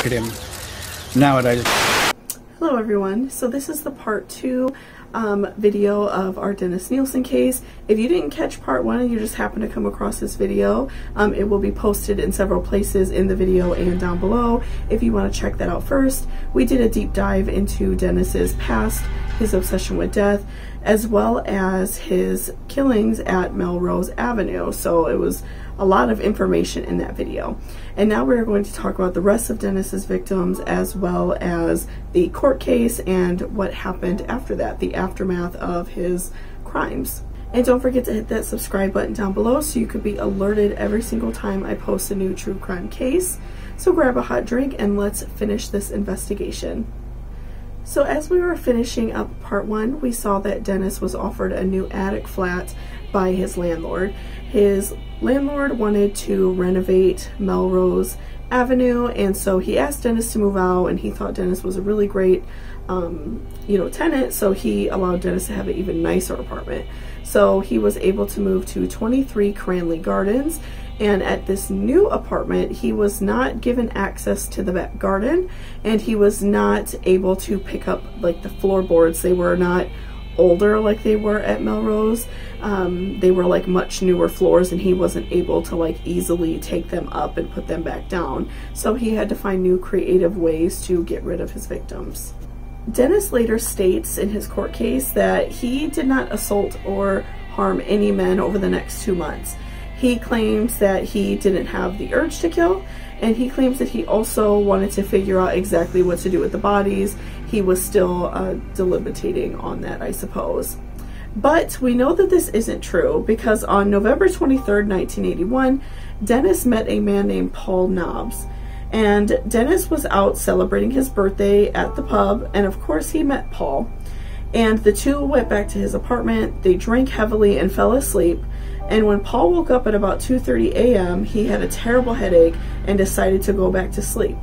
at him nowadays. Hello everyone, so this is the part 2 video of our Dennis Nilsen case. If you didn't catch part 1 and you just happen to come across this video, it will be posted in several places in the video and down below if you want to check that out first. We did a deep dive into Dennis's past, his obsession with death, as well as his killings at Melrose Avenue, so it was a lot of information in that video. And now we're going to talk about the rest of Dennis's victims, as well as the court case and what happened after that, the aftermath of his crimes. And don't forget to hit that subscribe button down below so you could be alerted every single time I post a new true crime case. So grab a hot drink and let's finish this investigation. So as we were finishing up part 1, we saw that Dennis was offered a new attic flat by his landlord. His landlord wanted to renovate Melrose Avenue, and so he asked Dennis to move out, and he thought Dennis was a really great tenant, so he allowed Dennis to have an even nicer apartment. So he was able to move to 23 Cranley Gardens, and at this new apartment he was not given access to the back garden, and he was not able to pick up like the floorboards. They were not older like they were at Melrose. They were like much newer floors, and he wasn't able to like easily take them up and put them back down, so he had to find new creative ways to get rid of his victims. Dennis later states in his court case that he did not assault or harm any men over the next 2 months. He claims that he didn't have the urge to kill, and he claims that he also wanted to figure out exactly what to do with the bodies. He was still deliberating on that, I suppose. But we know that this isn't true, because on November 23rd, 1981, Dennis met a man named Paul Nobbs. And Dennis was out celebrating his birthday at the pub, and of course he met Paul. And the two went back to his apartment. They drank heavily and fell asleep. And when Paul woke up at about 2:30 a.m., he had a terrible headache and decided to go back to sleep.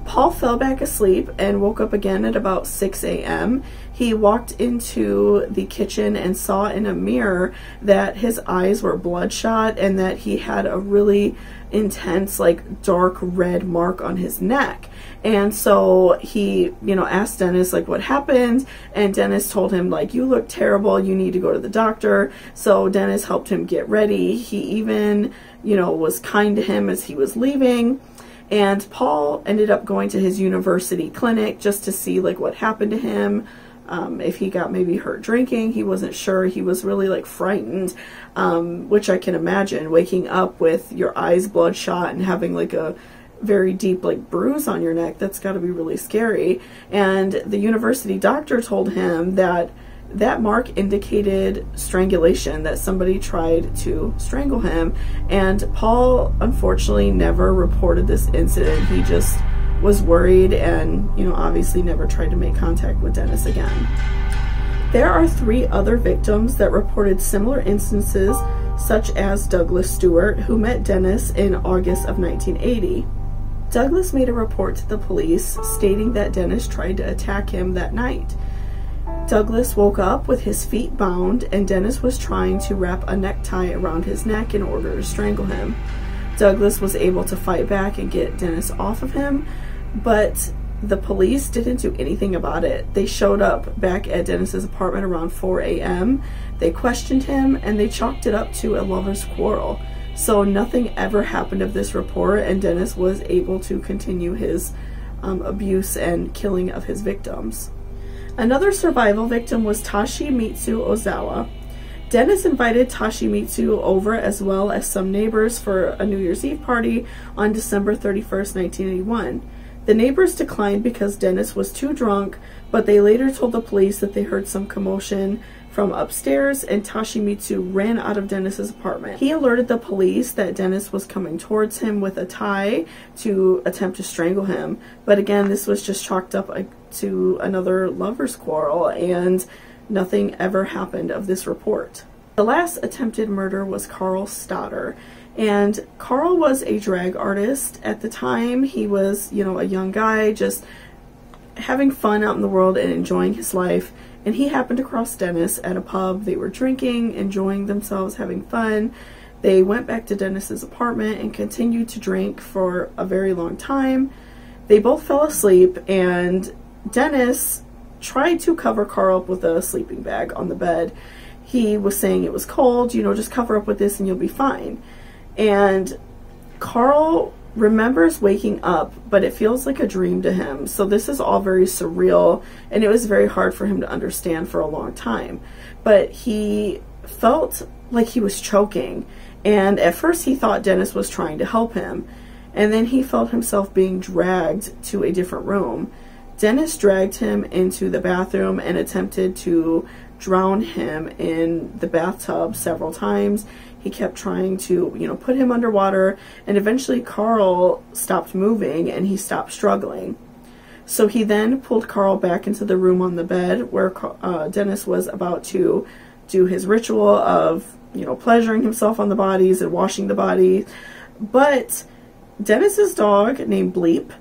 Paul fell back asleep and woke up again at about 6 a.m. He walked into the kitchen and saw in a mirror that his eyes were bloodshot and that he had a really intense, like, dark red mark on his neck. And so he, asked Dennis, like, what happened? And Dennis told him, like, you look terrible, you need to go to the doctor. So Dennis helped him get ready. He even, was kind to him as he was leaving. And Paul ended up going to his university clinic just to see like what happened to him, if he got maybe hurt drinking. He wasn't sure. He was really like frightened, which I can imagine, waking up with your eyes bloodshot and having like a very deep like bruise on your neck. That's got to be really scary. And the university doctor told him that that mark indicated strangulation, that somebody tried to strangle him. And Paul unfortunately never reported this incident. He just was worried and, obviously never tried to make contact with Dennis again. There are 3 other victims that reported similar instances, such as Douglas Stewart, who met Dennis in August of 1980. Douglas made a report to the police stating that Dennis tried to attack him that night. Douglas woke up with his feet bound, and Dennis was trying to wrap a necktie around his neck in order to strangle him. Douglas was able to fight back and get Dennis off of him, but the police didn't do anything about it. They showed up back at Dennis's apartment around 4 a.m. They questioned him, and they chalked it up to a lover's quarrel. So nothing ever happened of this report, and Dennis was able to continue his abuse and killing of his victims. Another survival victim was Toshimitsu Ozawa. Dennis invited Toshimitsu over, as well as some neighbors, for a New Year's Eve party on December 31st, 1981. The neighbors declined because Dennis was too drunk, but they later told the police that they heard some commotion from upstairs, and Toshimitsu ran out of Dennis's apartment. He alerted the police that Dennis was coming towards him with a tie to attempt to strangle him, but again, this was just chalked up to another lover's quarrel, and nothing ever happened of this report. The last attempted murder was Carl Stoddard, and Carl was a drag artist at the time. He was, a young guy just having fun out in the world and enjoying his life, and he happened to cross Dennis at a pub. They were drinking, enjoying themselves, having fun. They went back to Dennis's apartment and continued to drink for a very long time. They both fell asleep, and Dennis tried to cover Carl up with a sleeping bag on the bed. He was saying it was cold, you know, just cover up with this and you'll be fine. And Carl remembers waking up, but it feels like a dream to him. So this is all very surreal, and it was very hard for him to understand for a long time. But he felt like he was choking, and at first he thought Dennis was trying to help him, and then he felt himself being dragged to a different room. Dennis dragged him into the bathroom and attempted to drown him in the bathtub several times. He kept trying to, you know, put him underwater, and eventually Carl stopped moving and he stopped struggling. So he then pulled Carl back into the room on the bed where Dennis was about to do his ritual of, you know, pleasuring himself on the bodies and washing the body. But Dennis's dog, named Bleep,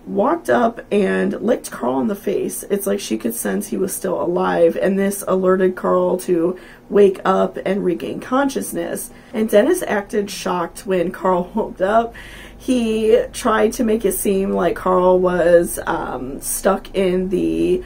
walked up and licked Carl in the face. It's like she could sense he was still alive, and this alerted Carl to wake up and regain consciousness. And Dennis acted shocked when Carl woke up. He tried to make it seem like Carl was stuck in the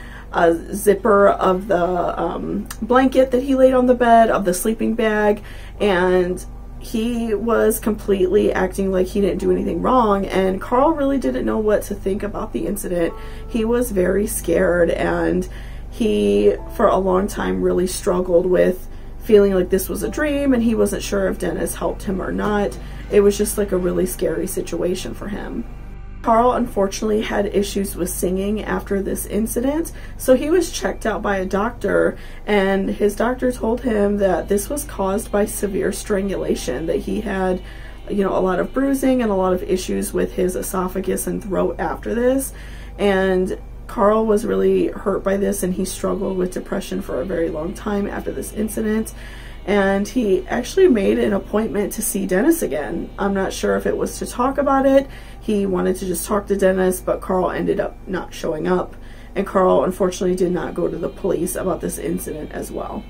zipper of the blanket that he laid on the bed, of the sleeping bag, and he was completely acting like he didn't do anything wrong, and Carl really didn't know what to think about the incident. He was very scared, and he, for a long time, really struggled with feeling like this was a dream, and he wasn't sure if Dennis helped him or not. It was just like a really scary situation for him. Carl unfortunately had issues with singing after this incident, so he was checked out by a doctor, and his doctor told him that this was caused by severe strangulation, that he had, you know, a lot of bruising and a lot of issues with his esophagus and throat after this. And Carl was really hurt by this, and he struggled with depression for a very long time after this incident. And he actually made an appointment to see Dennis again. I'm not sure if it was to talk about it. He wanted to just talk to Dennis, but Carl ended up not showing up. And Carl unfortunately did not go to the police about this incident as well.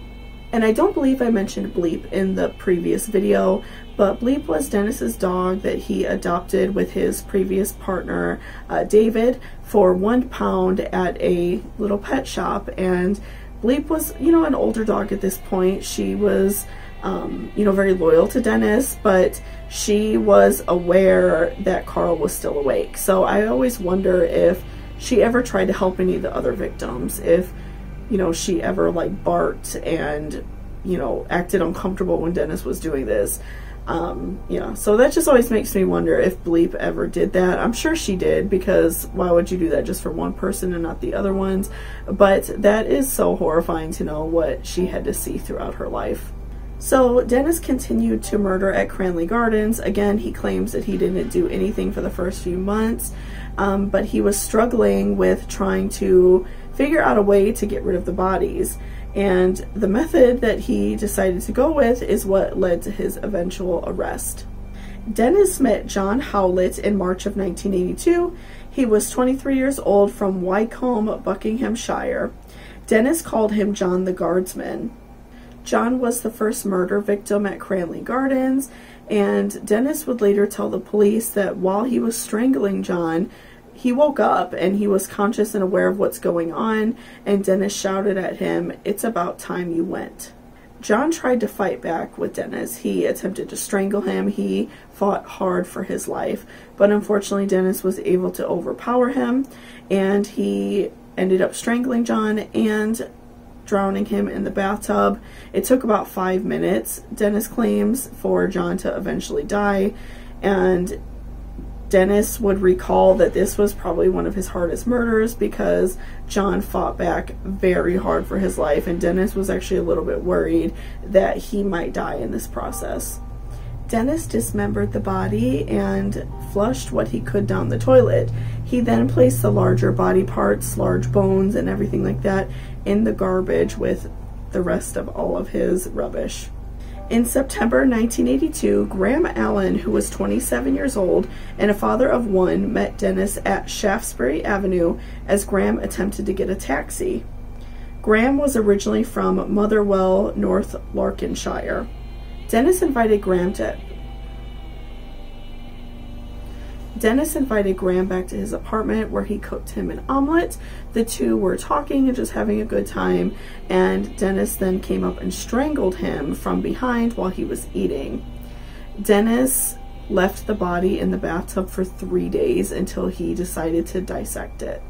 And I don't believe I mentioned Bleep in the previous video, but Bleep was Dennis's dog that he adopted with his previous partner, David, for £1 at a little pet shop. And Bleep was, you know, an older dog at this point. She was, you know, very loyal to Dennis, but she was aware that Carl was still awake. So I always wonder if she ever tried to help any of the other victims, if, you know, she ever like barked and, you know, acted uncomfortable when Dennis was doing this. Yeah, so that just always makes me wonder if Bleep ever did that. I'm sure she did, because why would you do that just for one person and not the other ones? But that is so horrifying to know what she had to see throughout her life. So Dennis continued to murder at Cranley Gardens. Again, he claims that he didn't do anything for the first few months, but he was struggling with trying to figure out a way to get rid of the bodies. And the method that he decided to go with is what led to his eventual arrest. Dennis met John Howlett in March of 1982. He was 23 years old, from Wycombe, Buckinghamshire. Dennis called him John the Guardsman. John was the first murder victim at Cranley Gardens, and Dennis would later tell the police that while he was strangling John, he woke up and he was conscious and aware of what's going on, and Dennis shouted at him, "It's about time you went." John tried to fight back with Dennis. He attempted to strangle him. He fought hard for his life, but unfortunately Dennis was able to overpower him, and he ended up strangling John and drowning him in the bathtub. It took about 5 minutes, Dennis claims, for John to eventually die, and Dennis would recall that this was probably one of his hardest murders because John fought back very hard for his life, and Dennis was actually a little bit worried that he might die in this process. Dennis dismembered the body and flushed what he could down the toilet. He then placed the larger body parts, large bones and everything like that, in the garbage with the rest of all of his rubbish. In September 1982, Graham Allen, who was 27 years old and a father of one, met Dennis at Shaftesbury Avenue as Graham attempted to get a taxi. Graham was originally from Motherwell, North Lanarkshire. Dennis invited Graham Dennis invited Graham back to his apartment where he cooked him an omelet. The two were talking and just having a good time, and Dennis then came up and strangled him from behind while he was eating. Dennis left the body in the bathtub for 3 days until he decided to dissect it.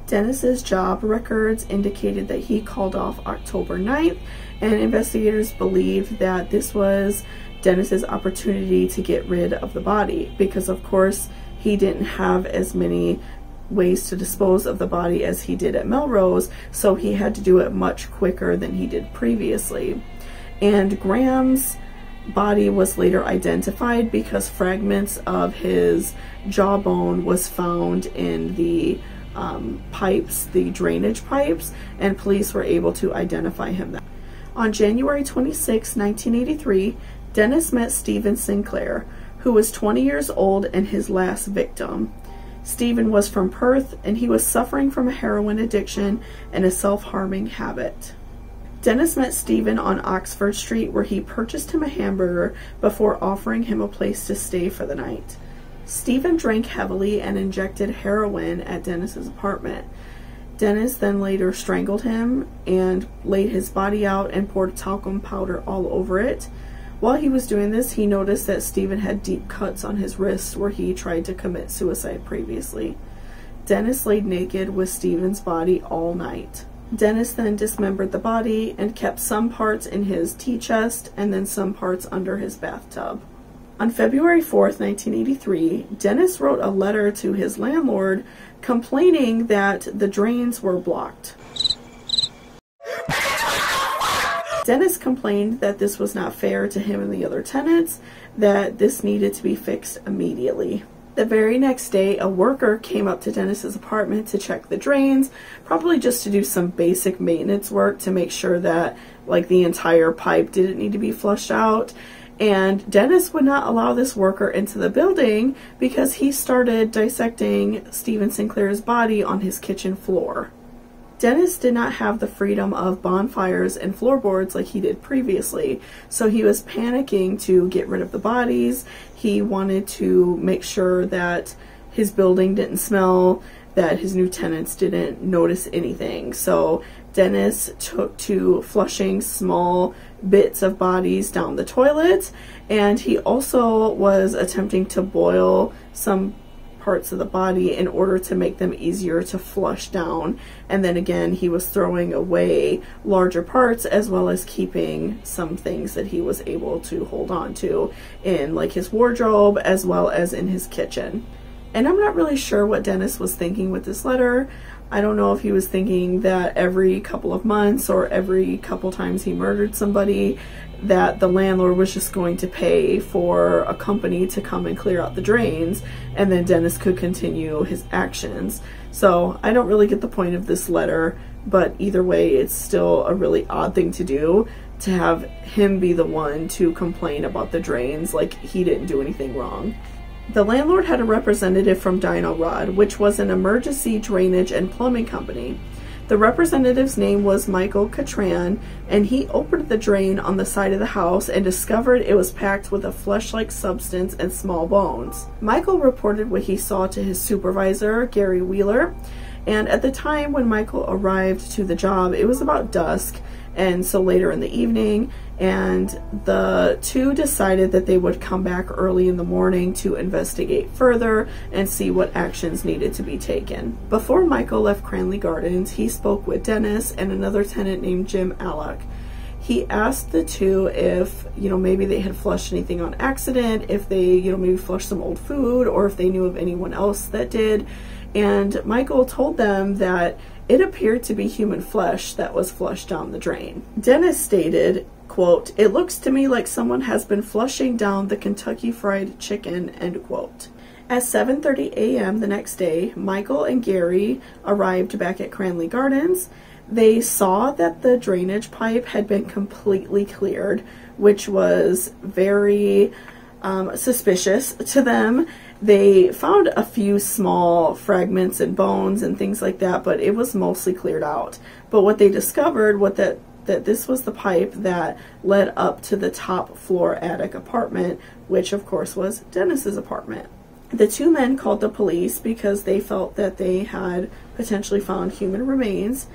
Dennis's job records indicated that he called off October 9th, and investigators believed that this was Dennis's opportunity to get rid of the body because, of course, he didn't have as many ways to dispose of the body as he did at Melrose, so he had to do it much quicker than he did previously. And Graham's body was later identified because fragments of his jawbone was found in the pipes, the drainage pipes, and police were able to identify him. On January 26, 1983, Dennis met Stephen Sinclair, who was 20 years old and his last victim. Stephen was from Perth, and he was suffering from a heroin addiction and a self-harming habit. Dennis met Stephen on Oxford Street, where he purchased him a hamburger before offering him a place to stay for the night. Stephen drank heavily and injected heroin at Dennis's apartment. Dennis then later strangled him and laid his body out and poured talcum powder all over it. While he was doing this, he noticed that Stephen had deep cuts on his wrists where he tried to commit suicide previously. Dennis laid naked with Stephen's body all night. Dennis then dismembered the body and kept some parts in his tea chest and then some parts under his bathtub. On February 4th, 1983, Dennis wrote a letter to his landlord complaining that the drains were blocked. Dennis complained that this was not fair to him and the other tenants, that this needed to be fixed immediately. The very next day, a worker came up to Dennis's apartment to check the drains, probably just to do some basic maintenance work to make sure that, like, the entire pipe didn't need to be flushed out. And Dennis would not allow this worker into the building because he started dissecting Stephen Sinclair's body on his kitchen floor. Dennis did not have the freedom of bonfires and floorboards like he did previously, so he was panicking to get rid of the bodies. He wanted to make sure that his building didn't smell, that his new tenants didn't notice anything. So Dennis took to flushing small bits of bodies down the toilet, and he also was attempting to boil some parts of the body in order to make them easier to flush down. And then again, he was throwing away larger parts as well as keeping some things that he was able to hold on to in, like, his wardrobe as well as in his kitchen. And I'm not really sure what Dennis was thinking with this letter. I don't know if he was thinking that every couple of months or every couple times he murdered somebody, that the landlord was just going to pay for a company to come and clear out the drains, and then Dennis could continue his actions. So I don't really get the point of this letter, but either way, it's still a really odd thing to do, to have him be the one to complain about the drains like he didn't do anything wrong. The landlord had a representative from Dino Rod, which was an emergency drainage and plumbing company. The representative's name was Michael Catran, and he opened the drain on the side of the house and discovered it was packed with a flesh-like substance and small bones. Michael reported what he saw to his supervisor, Gary Wheeler, and at the time when Michael arrived to the job, it was about dusk, and so later in the evening, and the two decided that they would come back early in the morning to investigate further and see what actions needed to be taken. Before Michael left Cranley Gardens, he spoke with Dennis and another tenant named Jim Alec. He asked the two if, maybe they had flushed anything on accident, if they, maybe flushed some old food, or if they knew of anyone else that did. And Michael told them that it appeared to be human flesh that was flushed down the drain. Dennis stated, quote, "It looks to me like someone has been flushing down the Kentucky Fried Chicken," end quote. At 7:30 a.m. the next day, Michael and Gary arrived back at Cranley Gardens. They saw that the drainage pipe had been completely cleared, which was very suspicious to them. They found a few small fragments and bones and things like that, but it was mostly cleared out. But what they discovered was that this was the pipe that led up to the top floor attic apartment, which of course was Dennis's apartment. The two men called the police because they felt that they had potentially found human remains,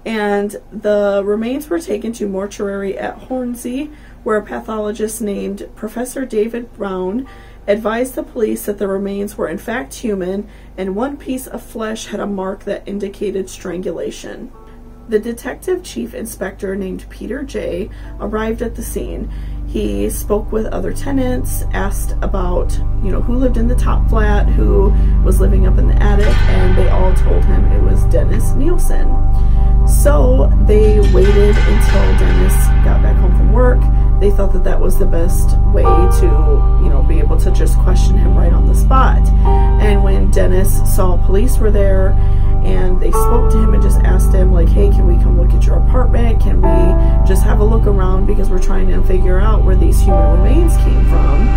and the remains were taken to mortuary at Hornsey, where a pathologist named Professor David Brown advised the police that the remains were in fact human, and one piece of flesh had a mark that indicated strangulation. The detective chief inspector named Peter J. arrived at the scene. He spoke with other tenants, asked about, who lived in the top flat, who was living up in the attic, and they all told him it was Dennis Nilsen. So they waited until Dennis got back home from work. They thought that that was the best way to, be able to just question him right on the spot. And when Dennis saw police were there and they spoke to him and just asked him, like, hey, can we come look at your apartment? Can we just have a look around because we're trying to figure out where these human remains came from?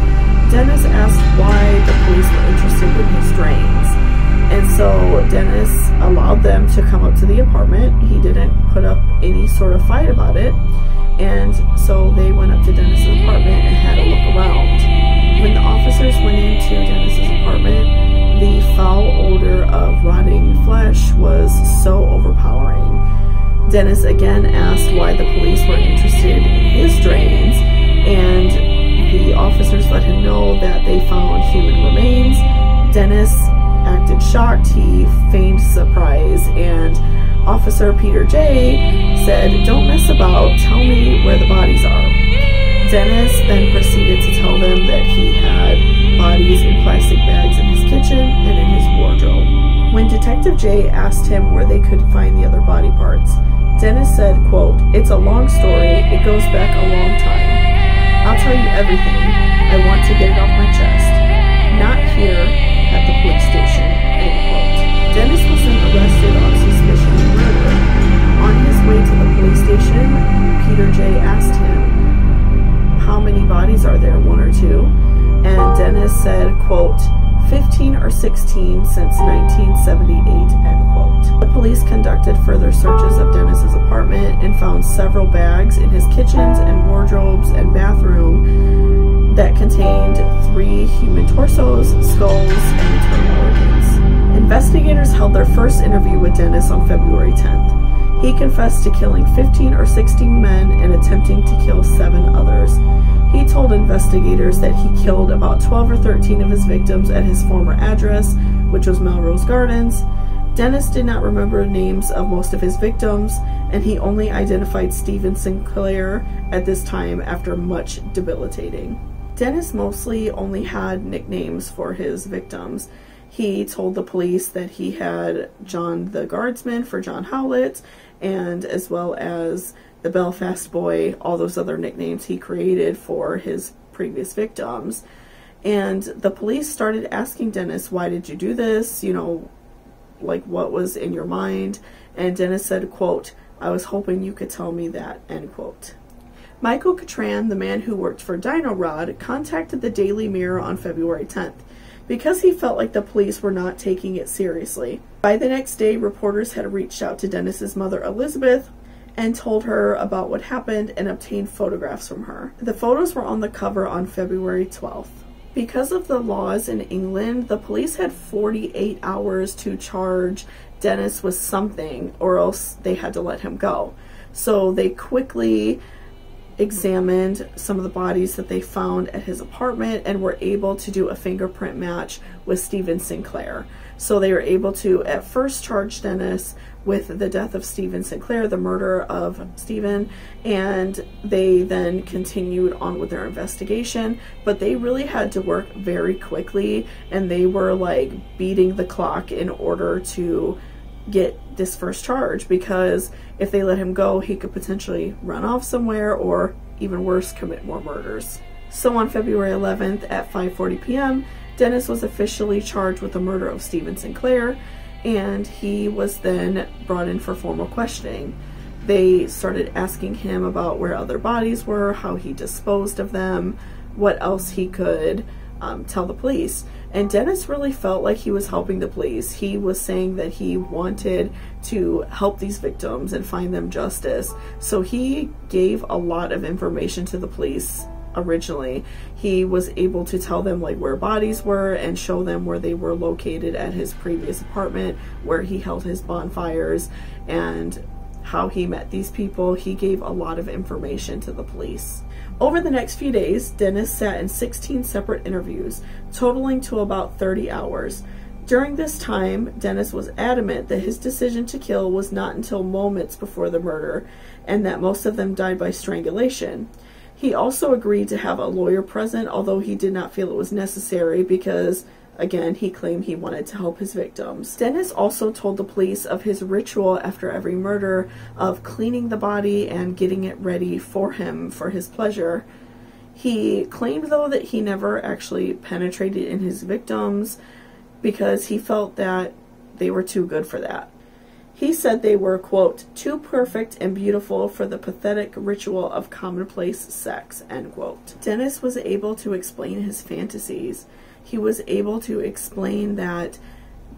Dennis asked why the police were interested in his drains. And so Dennis allowed them to come up to the apartment. He didn't put up any sort of fight about it. And so they went up to Dennis's apartment and had a look around. When the officers went into Dennis's apartment, the foul odor of rotting flesh was so overpowering. Dennis again asked why the police were interested in his drains, and the officers let him know that they found human remains. Dennis acted shocked. He feigned surprise, and Officer Peter J. said, "Don't mess about, tell me where the bodies are." Dennis then proceeded to tell them that he had bodies in plastic bags in his kitchen and in his wardrobe. When Detective J asked him where they could find the other body parts, Dennis said, quote, "It's a long story, it goes back a long time. I'll tell you everything, I want to get it off my chest. Not here at the police station," end quote. Dennis was then arrested on suspicion of murder. On his way to the police station, Peter J asked him, "How many bodies are there, one or two?" And Dennis said, quote, 15 or 16 since 1978, end quote. The police conducted further searches of Dennis's apartment and found several bags in his kitchens and wardrobes and bathroom that contained 3 human torsos, skulls, and internal organs. Investigators held their first interview with Dennis on February 10th. He confessed to killing 15 or 16 men and attempting to kill 7 others. He told investigators that he killed about 12 or 13 of his victims at his former address, which was Melrose Gardens. Dennis did not remember the names of most of his victims, and he only identified Stephen Sinclair at this time after much debilitating. Dennis mostly only had nicknames for his victims. He told the police that he had John the Guardsman for John Howlett, and as well as the Belfast Boy, all those other nicknames he created for his previous victims. And the police started asking Dennis, why did you do this? Like, what was in your mind? And Dennis said, quote, "I was hoping you could tell me that," end quote. Michael Catran, the man who worked for Dino Rod, contacted the Daily Mirror on February 10th because he felt like the police were not taking it seriously. By the next day, reporters had reached out to Dennis's mother, Elizabeth, and told her about what happened and obtained photographs from her. The photos were on the cover on February 12th. Because of the laws in England, the police had 48 hours to charge Dennis with something, or else they had to let him go. So they quickly examined some of the bodies that they found at his apartment and were able to do a fingerprint match with Stephen Sinclair. So they were able to at first charge Dennis with the death of Stephen Sinclair, the murder of Stephen, and they then continued on with their investigation. But they really had to work very quickly, and they were like beating the clock in order to get this first charge, because if they let him go, he could potentially run off somewhere, or even worse, commit more murders. So on February 11th at 5:40 p.m., Dennis was officially charged with the murder of Stephen Sinclair, and he was then brought in for formal questioning. They started asking him about where other bodies were, how he disposed of them, what else he could tell the police. And Dennis really felt like he was helping the police. He was saying that he wanted to help these victims and find them justice. So he gave a lot of information to the police originally. He was able to tell them like where bodies were and show them where they were located at his previous apartment, where he held his bonfires, and how he met these people. He gave a lot of information to the police. Over the next few days, Dennis sat in 16 separate interviews, totaling to about 30 hours. During this time, Dennis was adamant that his decision to kill was not until moments before the murder, and that most of them died by strangulation. He also agreed to have a lawyer present, although he did not feel it was necessary because, again, he claimed he wanted to help his victims. Dennis also told the police of his ritual after every murder of cleaning the body and getting it ready for him for his pleasure. He claimed, though, that he never actually penetrated in his victims because he felt that they were too good for that. He said they were, quote, too perfect and beautiful for the pathetic ritual of commonplace sex, end quote. Dennis was able to explain his fantasies. He was able to explain that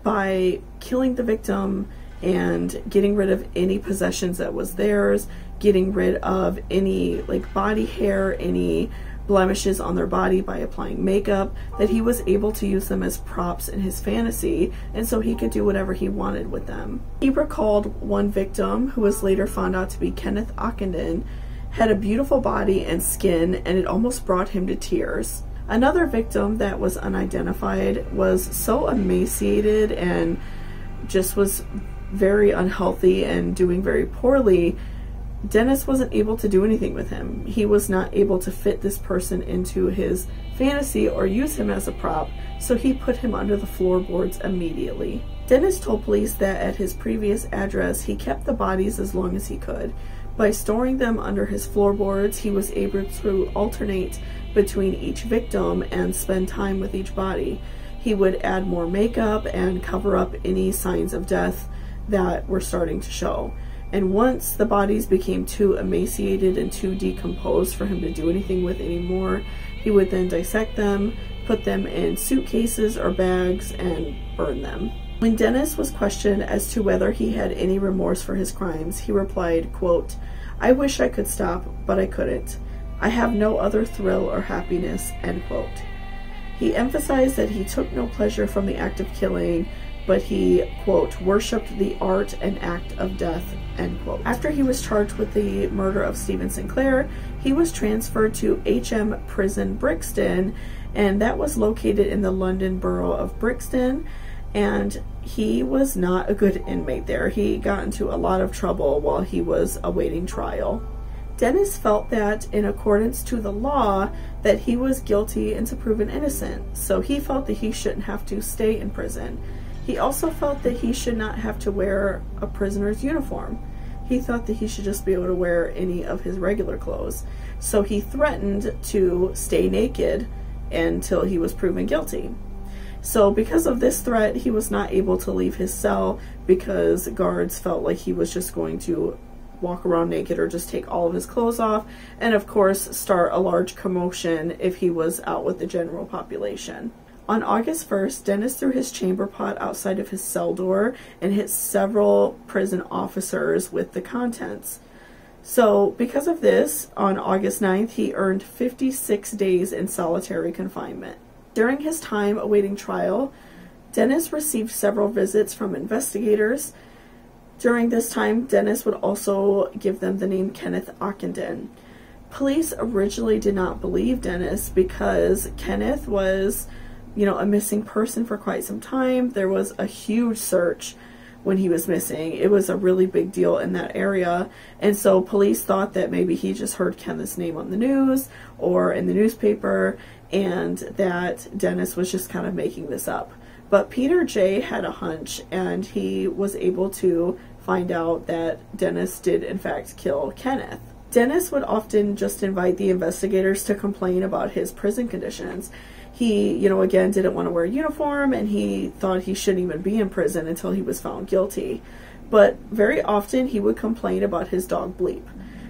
by killing the victim and getting rid of any possessions that was theirs, getting rid of any like body hair, any blemishes on their body by applying makeup, that he was able to use them as props in his fantasy, and so he could do whatever he wanted with them. He recalled one victim, who was later found out to be Kenneth Ockenden, had a beautiful body and skin, and it almost brought him to tears. Another victim that was unidentified was so emaciated and just was very unhealthy and doing very poorly. Dennis wasn't able to do anything with him. He was not able to fit this person into his fantasy or use him as a prop, so he put him under the floorboards immediately. Dennis told police that at his previous address, he kept the bodies as long as he could. By storing them under his floorboards, he was able to alternate between each victim and spend time with each body. He would add more makeup and cover up any signs of death that were starting to show. And once the bodies became too emaciated and too decomposed for him to do anything with anymore, he would then dissect them, put them in suitcases or bags, and burn them. When Dennis was questioned as to whether he had any remorse for his crimes, he replied, quote, I wish I could stop, but I couldn't. I have no other thrill or happiness, end quote. He emphasized that he took no pleasure from the act of killing, but he, quote, worshipped the art and act of death, end quote. After he was charged with the murder of Stephen Sinclair, he was transferred to HM Prison Brixton, and that was located in the London borough of Brixton, and he was not a good inmate there. He got into a lot of trouble while he was awaiting trial. Dennis felt that, in accordance to the law, that he was guilty until proven innocent, so he felt that he shouldn't have to stay in prison. He also felt that he should not have to wear a prisoner's uniform. He thought that he should just be able to wear any of his regular clothes. So he threatened to stay naked until he was proven guilty. So because of this threat, he was not able to leave his cell because guards felt like he was just going to walk around naked or just take all of his clothes off, and of course start a large commotion if he was out with the general population. On August 1st, Dennis threw his chamber pot outside of his cell door and hit several prison officers with the contents. So because of this, on August 9th, he earned 56 days in solitary confinement. During his time awaiting trial, Dennis received several visits from investigators. During this time, Dennis would also give them the name Kenneth Ockenden. Police originally did not believe Dennis because Kenneth was, a missing person for quite some time. There was a huge search when he was missing. It was a really big deal in that area, and so police thought that maybe he just heard Kenneth's name on the news or in the newspaper, and that Dennis was just kind of making this up. But Peter J. had a hunch, and he was able to find out that Dennis did in fact kill Kenneth. Dennis would often just invite the investigators to complain about his prison conditions. He, again, didn't want to wear a uniform, and he thought he shouldn't even be in prison until he was found guilty. But very often he would complain about his dog Bleep.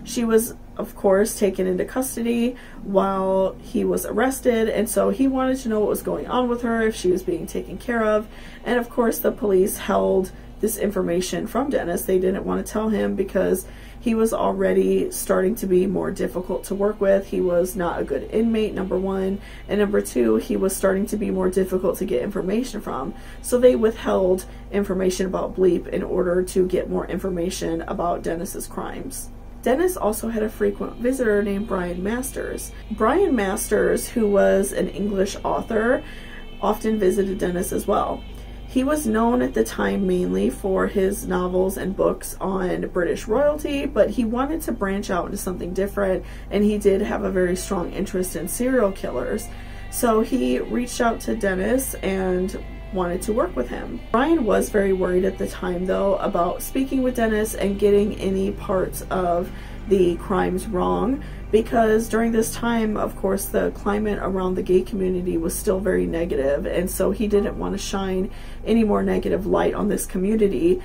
She was, of course, taken into custody while he was arrested, and so he wanted to know what was going on with her, if she was being taken care of. And of course the police held this information from Dennis. They didn't want to tell him because he was already starting to be more difficult to work with. He was not a good inmate, number one, and number two, he was starting to be more difficult to get information from. So they withheld information about Bleep in order to get more information about Dennis's crimes. Dennis also had a frequent visitor named Brian Masters. Brian Masters, who was an English author, often visited Dennis as well. He was known at the time mainly for his novels and books on British royalty, but he wanted to branch out into something different, and he did have a very strong interest in serial killers. So he reached out to Dennis and wanted to work with him. Brian was very worried at the time, though, about speaking with Dennis and getting any parts of the crimes wrong, because during this time, of course, the climate around the gay community was still very negative, and so he didn't want to shine any more negative light on this community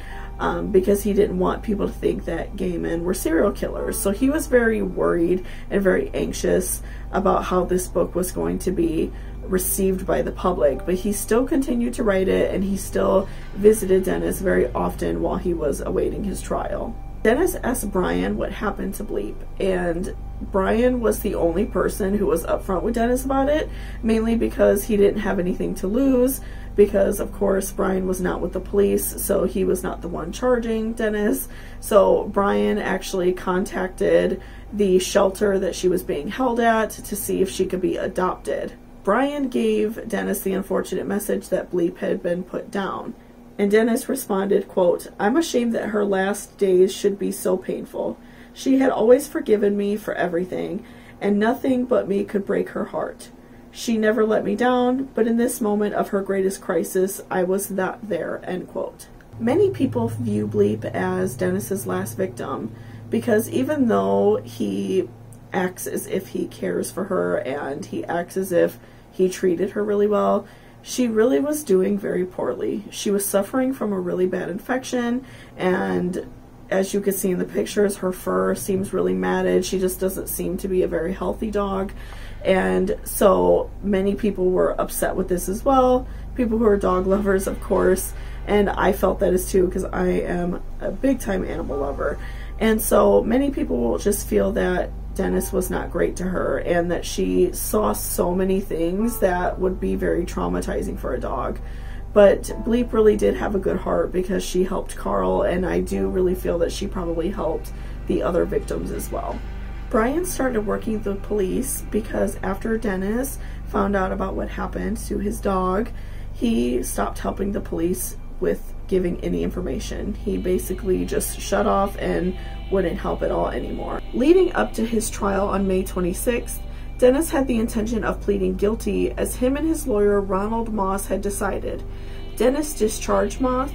because he didn't want people to think that gay men were serial killers. So he was very worried and very anxious about how this book was going to be received by the public, but he still continued to write it, and he still visited Dennis very often while he was awaiting his trial. Dennis asked Brian what happened to Bleep, and Brian was the only person who was upfront with Dennis about it, mainly because he didn't have anything to lose, because of course Brian was not with the police, so he was not the one charging Dennis. So Brian actually contacted the shelter that she was being held at to see if she could be adopted. Brian gave Dennis the unfortunate message that Bleep had been put down. And Dennis responded, quote, "I'm ashamed that her last days should be so painful. She had always forgiven me for everything, and nothing but me could break her heart. She never let me down, but in this moment of her greatest crisis, I was not there," end quote. Many people view Bleep as Dennis's last victim, because even though he acts as if he cares for her and he acts as if he treated her really well, she really was doing very poorly. She was suffering from a really bad infection, and as you can see in the pictures, her fur seems really matted. She just doesn't seem to be a very healthy dog, and so many people were upset with this as well. People who are dog lovers, of course, and I felt that as too, because I am a big time animal lover. And so many people will just feel that Dennis was not great to her, and that she saw so many things that would be very traumatizing for a dog. But Bleep really did have a good heart, because she helped Carl, and I do really feel that she probably helped the other victims as well. Brian started working with the police because after Dennis found out about what happened to his dog, he stopped helping the police with giving any information. He basically just shut off and wouldn't help at all anymore. Leading up to his trial on May 26th, Dennis had the intention of pleading guilty, as him and his lawyer Ronald Moss had decided. Dennis discharged Moss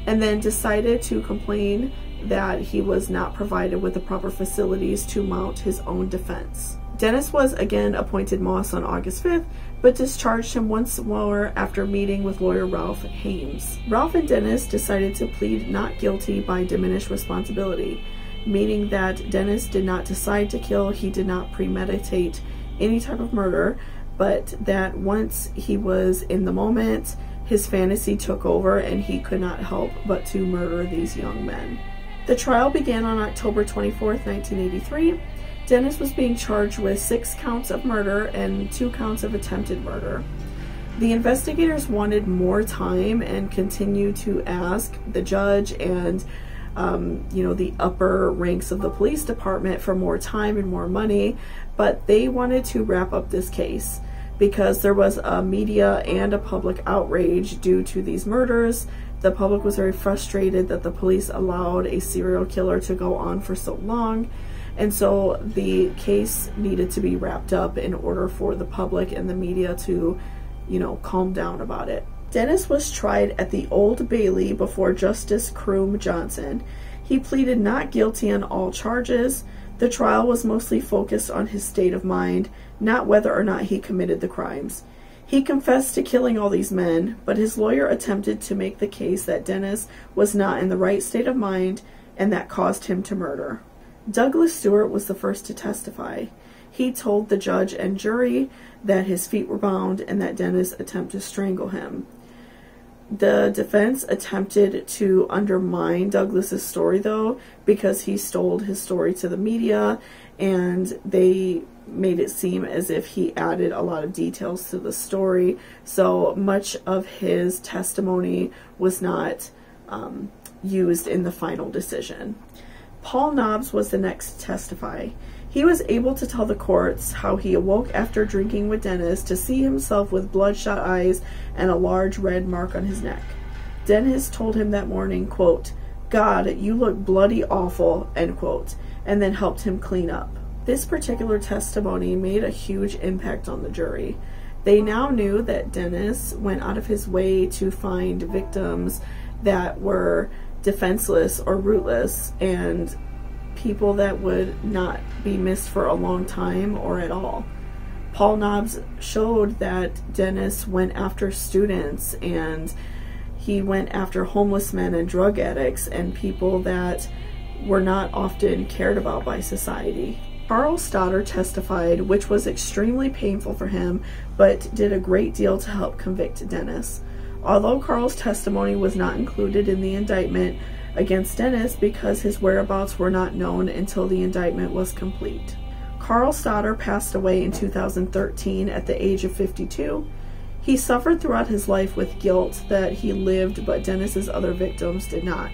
and then decided to complain that he was not provided with the proper facilities to mount his own defense. Dennis was again appointed Moss on August 5th, but discharged him once more after meeting with lawyer Ralph Hames. Ralph and Dennis decided to plead not guilty by diminished responsibility, meaning that Dennis did not decide to kill, he did not premeditate any type of murder, but that once he was in the moment, his fantasy took over and he could not help but to murder these young men. The trial began on October 24th, 1983. Dennis was being charged with 6 counts of murder and 2 counts of attempted murder. The investigators wanted more time and continued to ask the judge and the upper ranks of the police department for more time and more money, but they wanted to wrap up this case because there was a media and a public outrage due to these murders. The public was very frustrated that the police allowed a serial killer to go on for so long, and so the case needed to be wrapped up in order for the public and the media to, calm down about it. Dennis was tried at the Old Bailey before Justice Croom Johnson. He pleaded not guilty on all charges. The trial was mostly focused on his state of mind, not whether or not he committed the crimes. He confessed to killing all these men, but his lawyer attempted to make the case that Dennis was not in the right state of mind and that caused him to murder. Douglas Stewart was the first to testify. He told the judge and jury that his feet were bound and that Dennis attempted to strangle him. The defense attempted to undermine Douglas's story, though, because he stole his story to the media, and they made it seem as if he added a lot of details to the story. So much of his testimony was not used in the final decision. Paul Nobbs was the next to testify. He was able to tell the courts how he awoke after drinking with Dennis to see himself with bloodshot eyes and a large red mark on his neck. Dennis told him that morning, quote, "God, you look bloody awful," end quote, and then helped him clean up. This particular testimony made a huge impact on the jury. They now knew that Dennis went out of his way to find victims that were defenseless or rootless, and people that would not be missed for a long time or at all. Paul Nobbs showed that Dennis went after students, and he went after homeless men and drug addicts and people that were not often cared about by society. Carl Stoddard testified, which was extremely painful for him, but did a great deal to help convict Dennis. Although Carl's testimony was not included in the indictment against Dennis because his whereabouts were not known until the indictment was complete. Carl Stoddard passed away in 2013 at the age of 52. He suffered throughout his life with guilt that he lived, but Dennis's other victims did not.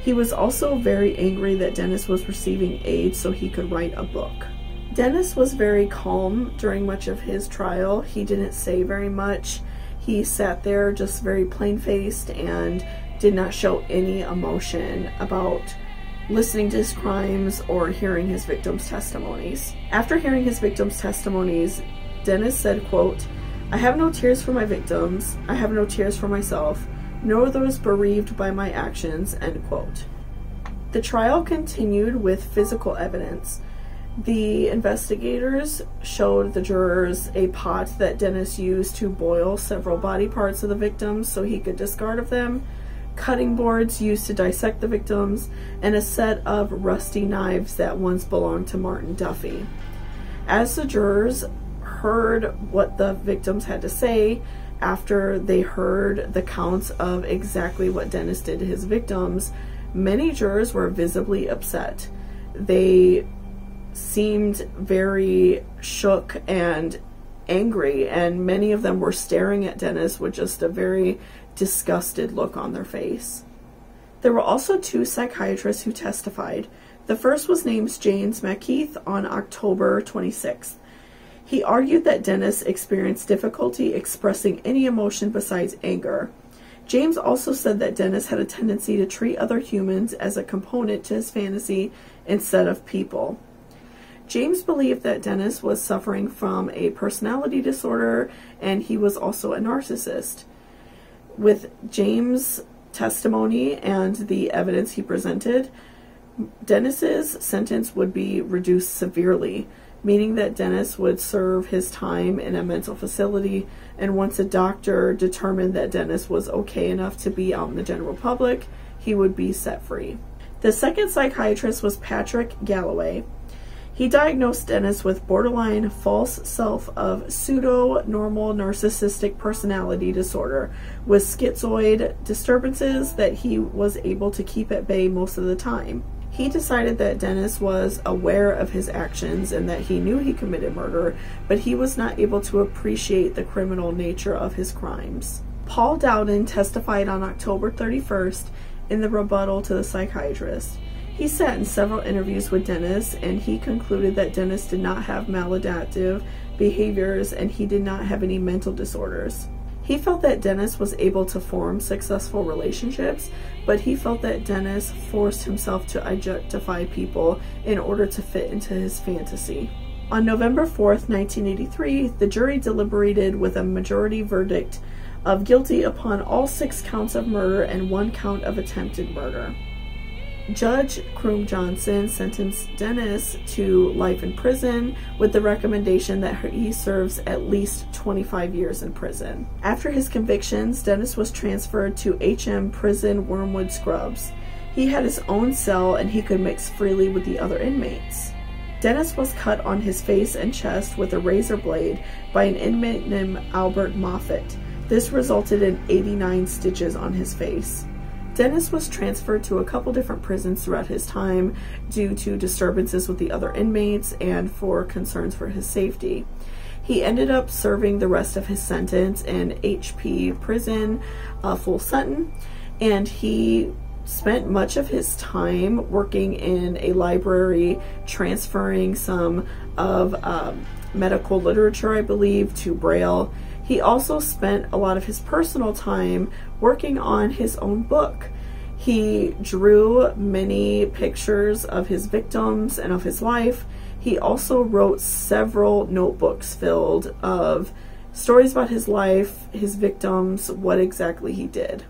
He was also very angry that Dennis was receiving aid so he could write a book. Dennis was very calm during much of his trial. He didn't say very much. He sat there just very plain-faced and did not show any emotion about listening to his crimes or hearing his victims' testimonies. After hearing his victims' testimonies, Dennis said, quote, "I have no tears for my victims. I have no tears for myself, nor those bereaved by my actions," end quote. The trial continued with physical evidence. The investigators showed the jurors a pot that Dennis used to boil several body parts of the victims so he could discard of them, cutting boards used to dissect the victims, and a set of rusty knives that once belonged to Martin Duffy. As the jurors heard what the victims had to say, after they heard the counts of exactly what Dennis did to his victims, many jurors were visibly upset. They seemed very shook and angry, and many of them were staring at Dennis with just a very disgusted look on their face. There were also two psychiatrists who testified. The first was named James McKeith on October 26th. He argued that Dennis experienced difficulty expressing any emotion besides anger. James also said that Dennis had a tendency to treat other humans as a component to his fantasy instead of people. James believed that Dennis was suffering from a personality disorder, and he was also a narcissist. With James' testimony and the evidence he presented, Dennis's sentence would be reduced severely, meaning that Dennis would serve his time in a mental facility, and once a doctor determined that Dennis was okay enough to be out in the general public, he would be set free. The second psychiatrist was Patrick Galloway. He diagnosed Dennis with borderline false self of pseudo-normal narcissistic personality disorder with schizoid disturbances that he was able to keep at bay most of the time. He decided that Dennis was aware of his actions and that he knew he committed murder, but he was not able to appreciate the criminal nature of his crimes. Paul Dowden testified on October 31st in the rebuttal to the psychiatrist. He sat in several interviews with Dennis, and he concluded that Dennis did not have maladaptive behaviors and he did not have any mental disorders. He felt that Dennis was able to form successful relationships, but he felt that Dennis forced himself to objectify people in order to fit into his fantasy. On November 4th, 1983, the jury deliberated with a majority verdict of guilty upon all 6 counts of murder and 1 count of attempted murder. Judge Kroom Johnson sentenced Dennis to life in prison with the recommendation that he serves at least 25 years in prison. After his convictions, Dennis was transferred to HM Prison Wormwood Scrubs. He had his own cell and he could mix freely with the other inmates. Dennis was cut on his face and chest with a razor blade by an inmate named Albert Moffat. This resulted in 89 stitches on his face. Dennis was transferred to a couple different prisons throughout his time due to disturbances with the other inmates and for concerns for his safety. He ended up serving the rest of his sentence in HP prison, Full Sutton, and he spent much of his time working in a library, transferring some of medical literature, I believe, to Braille. He also spent a lot of his personal time working on his own book. He drew many pictures of his victims and of his life. He also wrote several notebooks filled of stories about his life, his victims, what exactly he did.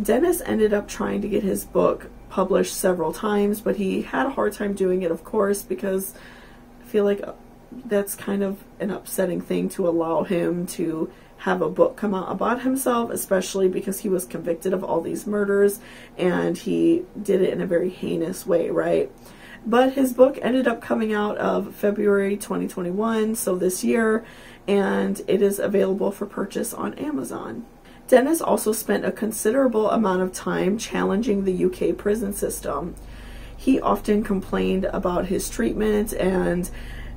Dennis ended up trying to get his book published several times, but he had a hard time doing it, of course, because I feel like that's kind of an upsetting thing to allow him to have a book come out about himself, especially because he was convicted of all these murders and he did it in a very heinous way, right? But his book ended up coming out of February 2021, so this year, and it is available for purchase on Amazon. Dennis also spent a considerable amount of time challenging the UK prison system. He often complained about his treatment, and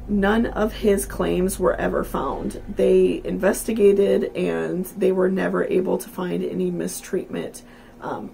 none of his claims were ever found. They investigated and they were never able to find any mistreatment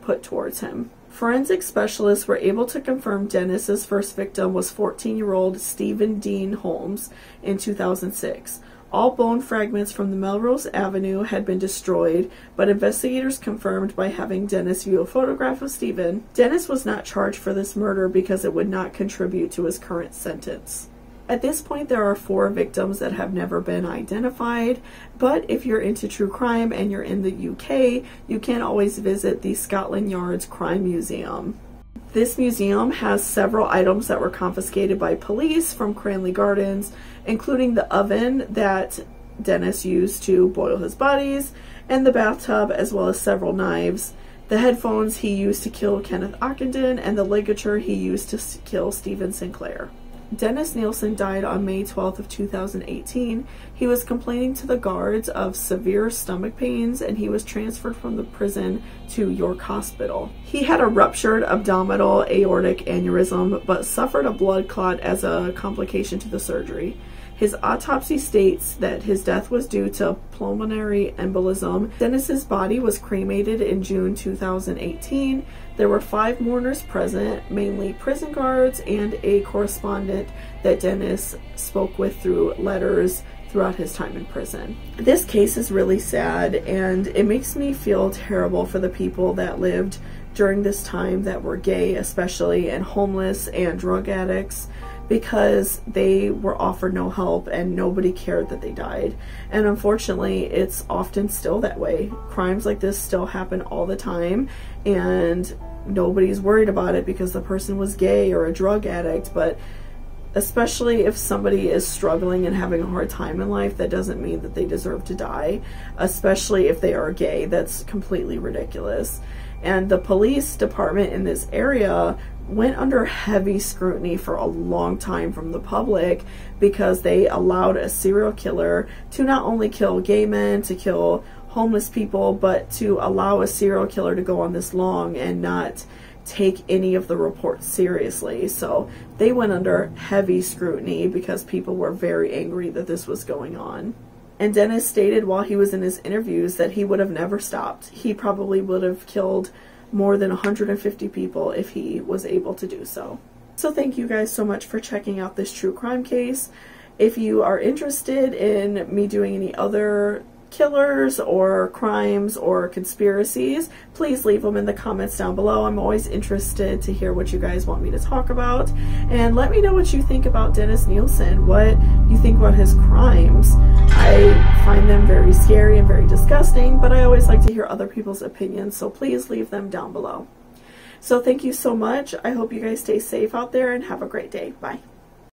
put towards him. Forensic specialists were able to confirm Dennis's first victim was 14-year-old Stephen Dean Holmes in 2006. All bone fragments from the Melrose Avenue had been destroyed, but investigators confirmed by having Dennis view a photograph of Stephen. Dennis was not charged for this murder because it would not contribute to his current sentence. At this point, there are 4 victims that have never been identified, but if you're into true crime and you're in the UK, you can always visit the Scotland Yard's Crime Museum. This museum has several items that were confiscated by police from Cranley Gardens, including the oven that Dennis used to boil his bodies, and the bathtub, as well as several knives, the headphones he used to kill Kenneth Ockenden, and the ligature he used to kill Stephen Sinclair. Dennis Nilsen died on May 12th of 2018. He was complaining to the guards of severe stomach pains, and he was transferred from the prison to York Hospital. He had a ruptured abdominal aortic aneurysm, but suffered a blood clot as a complication to the surgery. His autopsy states that his death was due to pulmonary embolism. Dennis's body was cremated in June 2018. There were 5 mourners present, mainly prison guards and a correspondent that Dennis spoke with through letters throughout his time in prison. This case is really sad, and it makes me feel terrible for the people that lived during this time that were gay, especially, and homeless and drug addicts, because they were offered no help and nobody cared that they died. And unfortunately, it's often still that way. Crimes like this still happen all the time, and nobody's worried about it because the person was gay or a drug addict. But especially if somebody is struggling and having a hard time in life, that doesn't mean that they deserve to die, especially if they are gay. That's completely ridiculous. And the police department in this area went under heavy scrutiny for a long time from the public because they allowed a serial killer to not only kill gay men, to kill homeless people, but to allow a serial killer to go on this long and not take any of the reports seriously. So they went under heavy scrutiny because people were very angry that this was going on. And Dennis stated while he was in his interviews that he would have never stopped. He probably would have killed more than 150 people if he was able to do so. So thank you guys so much for checking out this true crime case. If you are interested in me doing any other killers or crimes or conspiracies, please leave them in the comments down below. I'm always interested to hear what you guys want me to talk about, and let me know what you think about Dennis Nilsen, what you think about his crimes. I find them very scary and very disgusting, but I always like to hear other people's opinions, so please leave them down below. So thank you so much. I hope you guys stay safe out there and have a great day. Bye.